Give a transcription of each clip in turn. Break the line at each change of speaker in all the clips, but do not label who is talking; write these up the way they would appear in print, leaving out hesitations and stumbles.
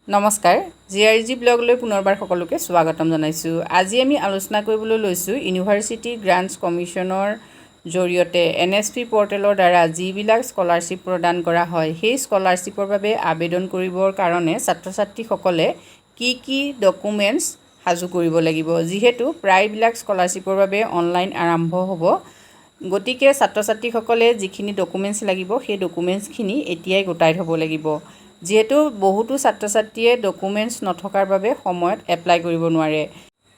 নমস্কাৰ জিআৰজি ব্লগলৈ পুনৰবাৰ সকলোকে স্বাগতম জনাইছোঁ। আজি আমি আলোচনা কৰিবলৈ লৈছোঁ ইউনিভাৰ্চিটি গ্ৰাণ্টছ কমিশ্যনৰ জৰিয়তে NSP পৰ্টেলৰ দ্বাৰা যিবিলাক স্কলাৰশ্বিপ প্ৰদান কৰা হয় সেই স্কলাৰশ্বিপৰ বাবে আবেদন কৰিবৰ কাৰণে ছাত্ৰ ছাত্ৰীসকলে কি ডকুমেণ্টছ সাজু কৰিব লাগিব। যিহেতু প্ৰায়বিলাক স্কলাৰশ্বিপৰ বাবে অনলাইন আৰম্ভ হ'ব, গতিকে ছাত্ৰ ছাত্ৰীসকলে যিখিনি ডকুমেণ্টছ লাগিব সেই ডকুমেণ্টছখিনি এতিয়াই গোটাই থ'ব লাগিব। যিহেতু বহুতো ছাত্ৰ ছাত্ৰীয়ে ডকুমেণ্টছ নথকাৰ বাবে সময়ত এপ্লাই কৰিব নোৱাৰে।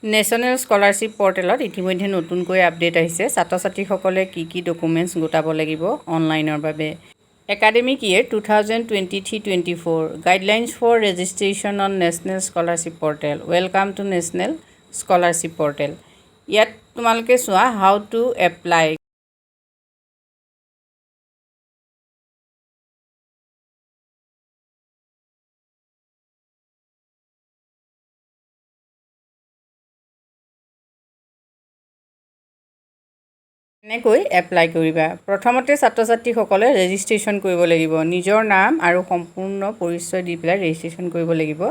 নেশ্যনেল স্কলাৰশ্বিপ পৰ্টেলত ইতিমধ্যে নতুনকৈ আপডেট আহিছে ছাত্ৰ ছাত্ৰীসকলে কি ডকুমেণ্টছ গোটাব লাগিব অনলাইনৰ বাবে। Academic year 2023-24 guidelines for registration on national scholarship portal. Welcome to national scholarship portal. ইয়াত তোমালোকে চোৱা হাউ টু এপ্লাই। কেনেকৈ এপ্লাই কৰিবা? প্ৰথমতে ছাত্ৰ ছাত্ৰীসকলে ৰেজিষ্ট্ৰেশ্যন কৰিব লাগিব। নিজৰ নাম আৰু সম্পূৰ্ণ পৰিচয় দি পেলাই ৰেজিষ্ট্ৰেশ্যন কৰিব লাগিব।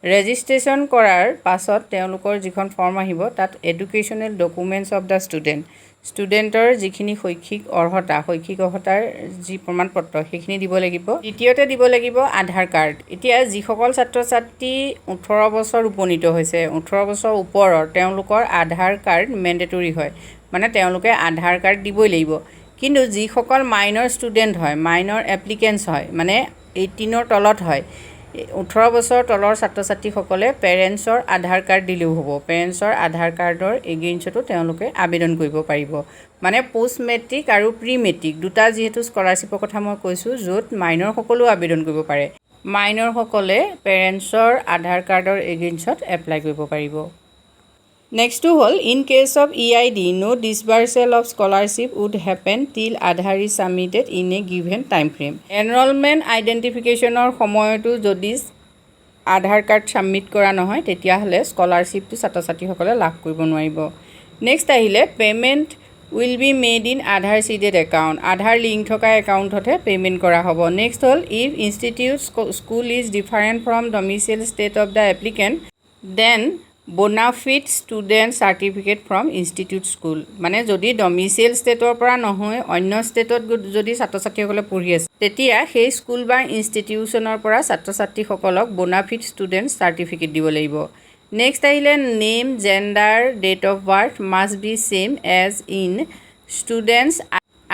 ৰেজিষ্ট্ৰেশ্যন কৰাৰ পাছত তেওঁলোকৰ যিখন ফৰ্ম আহিব তাত এডুকেশ্যনেল ডকুমেণ্টছ অফ দ্য ষ্টুডেণ্টৰ যিখিনি শৈক্ষিক অৰ্হতাৰ যি প্ৰমাণ পত্ৰ সেইখিনি দিব লাগিব। দ্বিতীয়তে দিব লাগিব আধাৰ কাৰ্ড। এতিয়া যিসকল ছাত্ৰ ছাত্ৰী 18 বছৰ উপনীত হৈছে, 18 বছৰ ওপৰৰ, তেওঁলোকৰ আধাৰ কাৰ্ড মেণ্ডেটৰী হয়, মানে তেওঁলোকে আধাৰ কাৰ্ড দিবই লাগিব। কিন্তু যিসকল মাইনৰ ষ্টুডেণ্ট হয়, মাইনৰ এপ্লিকেণ্টছ হয়, মানে 18ৰ তলত হয়, 18 বছৰ তলৰ ছাত্ৰ ছাত্ৰীসকলে পেৰেণ্টছৰ আধাৰ কাৰ্ড দিলেও হ'ব। পেৰেণ্টছৰ আধাৰ কাৰ্ডৰ এগেইনষ্টতো তেওঁলোকে আবেদন কৰিব পাৰিব। মানে পোষ্ট মেট্ৰিক আৰু প্ৰি মেট্ৰিক দুটা যিহেতু স্কলাৰশ্বিপৰ কথা মই কৈছোঁ, য'ত মাইনৰসকলেও আবেদন কৰিব পাৰে। মাইনৰসকলে পেৰেণ্টছৰ আধাৰ কাৰ্ডৰ এগেইনষ্টত এপ্লাই কৰিব পাৰিব। নেক্সটটো হ'ল in case of EID no disbursal of scholarship would happen till Aadhaar is submitted in a given time frame. Enrolment আইডেণ্টিফিকেশ্যনৰ সময়তো যদি আধাৰ কাৰ্ড ছাবমিট কৰা নহয় তেতিয়াহ'লে স্কলাৰশ্বিপটো ছাত্ৰ ছাত্ৰীসকলে লাভ কৰিব নোৱাৰিব। নেক্সট আহিলে payment will be made in Aadhaar seeded account. Aadhaar link থকা একাউণ্টতহে পে'মেণ্ট কৰা হ'ব। নেক্সট হ'ল if institute school is different from domicile state of the applicant then bona fide student certificate from institute school. মানে যদি ডমিচিয়েল ষ্টেটৰ পৰা নহয় অন্য ষ্টেটত যদি ছাত্ৰ ছাত্ৰীসকলে পঢ়ি আছে তেতিয়া সেই স্কুল বা ইনষ্টিটিউশ্যনৰ পৰা ছাত্ৰ ছাত্ৰীসকলক বোনাফিড ষ্টুডেণ্ট চাৰ্টিফিকেট দিব লাগিব। নেক্সট আহিলে name, gender, date of birth must be same as in student's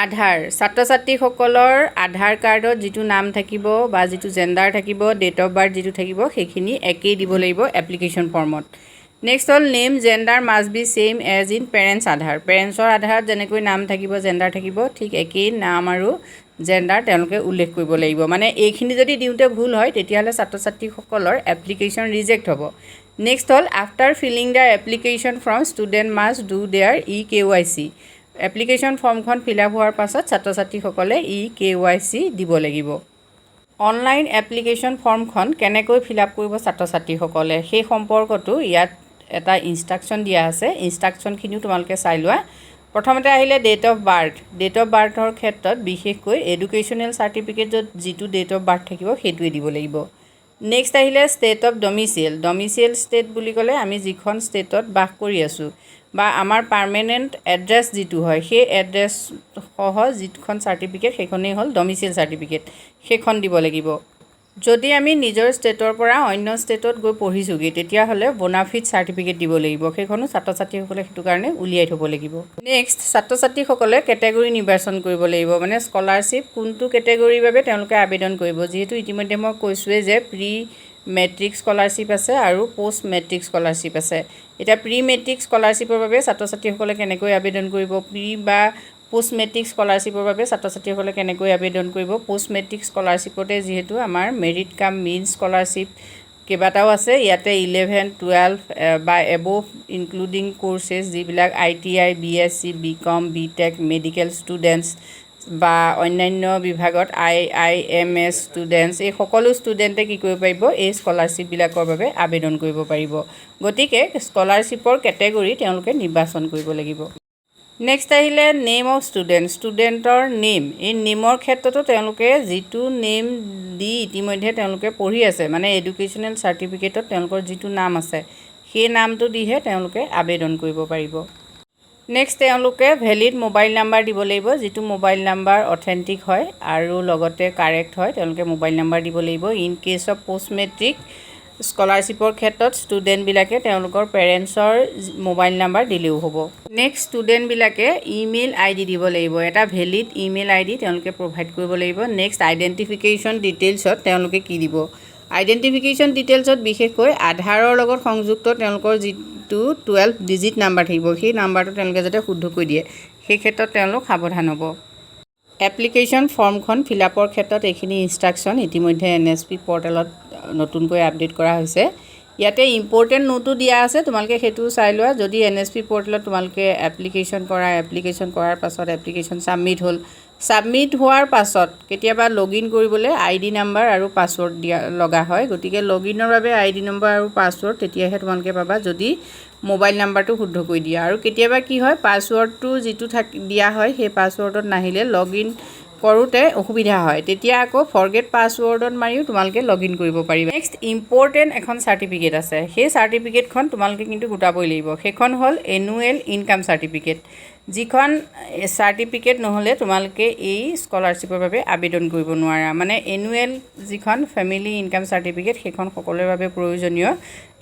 Aadhaar. ছাত্ৰ ছাত্ৰীসকলৰ আধাৰ কাৰ্ডত যিটো নাম থাকিব বা যিটো জেণ্ডাৰ থাকিব, ডেট অফ বাৰ্থ যিটো থাকিব সেইখিনি একেই দিব লাগিব এপ্লিকেশ্যন ফৰ্মত। নেক্সট হ'ল name, gender must be same as in parents' Aadhaar. পেৰেণ্টছৰ আধাৰত যেনেকৈ নাম থাকিব, জেণ্ডাৰ থাকিব, ঠিক একেই নাম আৰু জেণ্ডাৰ তেওঁলোকে উল্লেখ কৰিব লাগিব। মানে এইখিনি যদি দিওঁতে ভুল হয় তেতিয়াহ'লে ছাত্ৰ ছাত্ৰীসকলৰ এপ্লিকেশ্যন ৰিজেক্ট হ'ব। নেক্সট হ'ল after filling the application form student must do their EKYC। Application ফৰ্মখন ফিল আপ হোৱাৰ পাছত ছাত্ৰ ছাত্ৰীসকলে EKYC দিব লাগিব। অনলাইন এপ্লিকেশ্যন ফৰ্মখন কেনেকৈ ফিল আপ কৰিব ছাত্ৰ ছাত্ৰীসকলে সেই সম্পৰ্কতো ইয়াত এটা ইনষ্ট্ৰাকশ্যন দিয়া আছে। ইনষ্ট্ৰাকশ্যনখিনিও তোমালোকে চাই লোৱা। প্ৰথমতে আহিলে date of birth. Date of বাৰ্থৰ ক্ষেত্ৰত বিশেষকৈ এডুকেশ্যনেল চাৰ্টিফিকেটত যিটো ডেট অফ বাৰ্থ থাকিব সেইটোৱে দিব লাগিব। নেক্সট আহিলে state of domicile. Domicile state বুলি ক'লে আমি যিখন ষ্টেটত বাস কৰি আছোঁ বা আমাৰ পাৰ্মানেণ্ট এড্ৰেছ যিটো হয় সেই এড্ৰেছ সহ যিখন চাৰ্টিফিকেট সেইখনেই হ'ল ডমিচিয়েল চাৰ্টিফিকেট, সেইখন দিব লাগিব। যদি আমি নিজৰ ষ্টেটৰ পৰা অন্য ষ্টেটত গৈ পঢ়িছোঁগৈ তেতিয়াহ'লে বোনাফিড চাৰ্টিফিকেট দিব লাগিব। সেইখনো ছাত্ৰ ছাত্ৰীসকলে সেইটো কাৰণে উলিয়াই থ'ব লাগিব। নেক্সট ছাত্ৰ ছাত্ৰীসকলে কেটেগৰী নিৰ্বাচন কৰিব লাগিব। মানে স্কলাৰশ্বিপ কোনটো কেটেগৰীৰ বাবে তেওঁলোকে আবেদন কৰিব। যিহেতু ইতিমধ্যে মই কৈছোঁৱেই যে প্ৰি মেট্ৰিক স্কলাৰশ্বিপ আছে আৰু পষ্ট মেট্ৰিক স্কলাৰশ্বিপ আছে। এতিয়া প্ৰি মেট্ৰিক স্কলাৰশ্বিপৰ বাবে ছাত্ৰ ছাত্ৰীসকলে কেনেকৈ আবেদন কৰিব, প্ৰি বা পোষ্ট মেট্ৰিক স্কলাৰশ্বিপৰ বাবে ছাত্ৰ ছাত্ৰীসকলে কেনেকৈ আবেদন কৰিব। পোষ্ট মেট্ৰিক স্কলাৰশ্বিপতে যিহেতু আমাৰ মেৰিট কাম মেইন স্কলাৰশ্বিপ কেইবাটাও আছে। ইয়াতে 11, 12 বা এবভ ইনক্লুডিং কোৰ্চেছ যিবিলাক ITI, BSc, BCom, BTech, medical students বা অন্যান্য বিভাগত IIMS ষ্টুডেণ্টছ, এই সকলো ষ্টুডেণ্টে কি কৰিব পাৰিব, এই স্কলাৰশ্বিপবিলাকৰ বাবে আবেদন কৰিব পাৰিব। গতিকে স্কলাৰশ্বিপৰ কেটেগৰী তেওঁলোকে নিৰ্বাচন কৰিব লাগিব। নেক্সট আহিলে নেম অফ ষ্টুডেণ্টৰ নেম। এই নেমৰ ক্ষেত্ৰতো তেওঁলোকে যিটো নেম দি ইতিমধ্যে তেওঁলোকে পঢ়ি আছে, মানে এডুকেশ্যনেল চাৰ্টিফিকেটত তেওঁলোকৰ যিটো নাম আছে সেই নামটো দিহে তেওঁলোকে আবেদন কৰিব পাৰিব। নেক্সট তেওঁলোকে ভেলিড মোবাইল নাম্বাৰ দিব লাগিব, যিটো মোবাইল নাম্বাৰ অথেণ্টিক হয় আৰু লগতে কাৰেক্ট হয়, তেওঁলোকে মোবাইল নাম্বাৰ দিব লাগিব। In case of post matric স্কলাৰশ্বিপৰ ক্ষেত্ৰত ষ্টুডেণ্টবিলাকে তেওঁলোকৰ পেৰেণ্টছৰ মোবাইল নাম্বাৰ দিলেও হ'ব। নেক্সট ষ্টুডেণ্টবিলাকে ইমেইল ID দিব লাগিব, এটা ভেলিড ইমেইল ID তেওঁলোকে প্ৰভাইড কৰিব লাগিব। নেক্সট আইডেণ্টিফিকেশ্যন ডিটেইলছত তেওঁলোকে কি দিব, আইডেণ্টিফিকেশ্যন ডিটেইলছত বিশেষকৈ আধাৰৰ লগত সংযুক্ত তেওঁলোকৰ যিটো 12 ডিজিট নাম্বাৰ থাকিব, সেই নাম্বাৰটো তেওঁলোকে যাতে শুদ্ধকৈ দিয়ে, সেই ক্ষেত্ৰত তেওঁলোক সাৱধান হ'ব। এপ্লিকেশ্যন ফৰ্মখন ফিল আপৰ ক্ষেত্ৰত এইখিনি ইনষ্ট্ৰাকশ্যন ইতিমধ্যে NSP পৰ্টেলত নতুনকৈ আপডেট কৰা হৈছে। ইয়াতে ইম্পৰ্টেণ্ট নোটো দিয়া আছে, তোমালোকে সেইটো চাই লোৱা। যদি NSP পৰ্টেলত তোমালোকে এপ্লিকেশ্যন কৰাৰ পাছত এপ্লিকেশ্যন ছাবমিট হোৱাৰ পাছত কেতিয়াবা লগইন কৰিবলৈ ID নাম্বাৰ আৰু পাছৱৰ্ড দিয়া লগা হয়। গতিকে লগইনৰ বাবে ID নম্বৰ আৰু পাছৱৰ্ড তেতিয়াহে তোমালোকে পাবা, যদি মোবাইল নাম্বাৰটো শুদ্ধকৈ দিয়া। আৰু কেতিয়াবা কি হয়, পাছৱৰ্ডটো যিটো দিয়া হয় সেই পাছৱৰ্ডত নাহিলে লগইন কৰোঁতে অসুবিধা হয়, তেতিয়া আকৌ ফৰগেট পাছৱৰ্ডত মাৰিও তোমালোকে লগইন কৰিব পাৰিবা। নেক্সট ইম্পৰ্টেণ্ট এখন চাৰ্টিফিকেট আছে, সেই চাৰ্টিফিকেটখন তোমালোকে কিন্তু গোটাবই লাগিব। সেইখন হ'ল এনুৱেল ইনকাম চাৰ্টিফিকেট, যিখন চাৰ্টিফিকেট নহ'লে তোমালোকে এই স্কলাৰশ্বিপৰ বাবে আবেদন কৰিব নোৱাৰা। মানে এনুৱেল যিখন ফেমিলি ইনকাম চাৰ্টিফিকেট সেইখন সকলোৰে বাবে প্ৰয়োজনীয়,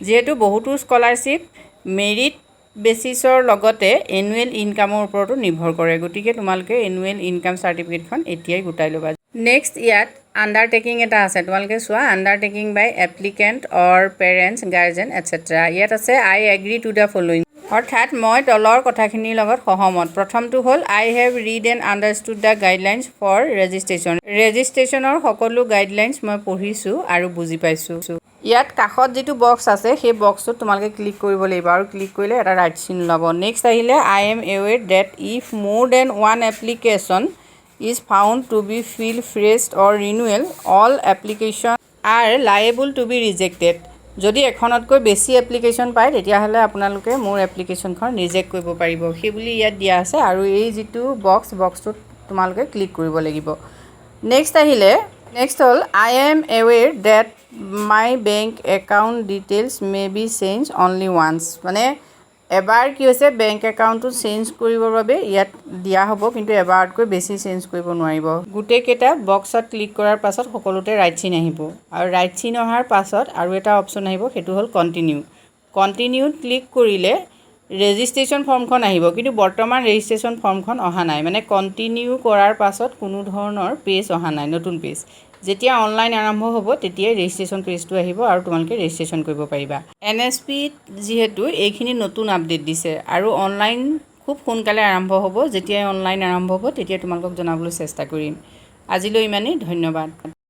যিহেতু বহুতো স্কলাৰশ্বিপ মেৰিট বেচিছৰ লগতে এনুৱেল ইনকামৰ ওপৰতো নিৰ্ভৰ কৰে। গতিকে তোমালোকে এনুৱেল ইনকাম চাৰ্টিফিকেটখন এতিয়াই গোটাই ল'বা। নেক্সট ইয়াত আণ্ডাৰটেকিং এটা আছে, তোমালোকে চোৱা, undertaking by applicant or parents guardian et cetera. ইয়াত আছে I agree to the following, অৰ্থাৎ মই তলৰ কথাখিনিৰ লগত সহমত। প্ৰথমটো হ'ল I have read and understood the guidelines for ৰেজিষ্ট্ৰেশ্যনৰ সকলো গাইডলাইনছ মই পঢ়িছোঁ আৰু বুজি পাইছোঁ। ইয়াত কাষত যিটো বক্স আছে সেই বক্সটোত তোমালোকে ক্লিক কৰিব লাগিব, আৰু ক্লিক কৰিলে এটা ৰাইট চিন ওলাব। নেক্সট আহিলে I am aware that if more than one application is found to be filled afresh or renewal all application are liable to be rejected. যদি এখনতকৈ বেছি এপ্লিকেশ্যন পায় তেতিয়াহ'লে আপোনালোকে মোৰ এপ্লিকেশ্যনখন ৰিজেক্ট কৰিব পাৰিব, সেইবুলি ইয়াত দিয়া আছে। আৰু এই যিটো বক্সটোত তোমালোকে ক্লিক কৰিব লাগিব। নেক্সট হ'ল I am aware that my bank account details may be change only once. মানে এবাৰ কি হৈছে, বেংক একাউণ্টটো চেঞ্জ কৰিবৰ বাবে ইয়াত দিয়া হ'ব, কিন্তু এবাৰতকৈ বেছি চেঞ্জ কৰিব নোৱাৰিব। গোটেইকেইটা বক্সত ক্লিক কৰাৰ পাছত সকলোতে ৰাইট চিন আহিব, আৰু ৰাইট চিন অহাৰ পাছত আৰু এটা অপশ্যন আহিব, সেইটো হ'ল কণ্টিনিউত ক্লিক কৰিলে ৰেজিষ্ট্ৰেশ্যন ফৰ্মখন আহিব, কিন্তু বৰ্তমান ৰেজিষ্ট্ৰেশ্যন ফৰ্মখন অহা নাই। মানে কণ্টিনিউ কৰাৰ পাছত কোনো ধৰণৰ পেজ অহা নাই, নতুন পেজ। যেতিয়া অনলাইন আৰম্ভ হ'ব তেতিয়াই ৰেজিষ্ট্ৰেশ্যন পেজটো আহিব আৰু তোমালোকে ৰেজিষ্ট্ৰেশ্যন কৰিব পাৰিবা। NSPত যিহেতু এইখিনি নতুন আপডেট দিছে আৰু অনলাইন খুব সোনকালে আৰম্ভ হ'ব, যেতিয়াই অনলাইন আৰম্ভ হ'ব তেতিয়াই তোমালোকক জনাবলৈ চেষ্টা কৰিম। আজিলৈ ইমানেই, ধন্যবাদ।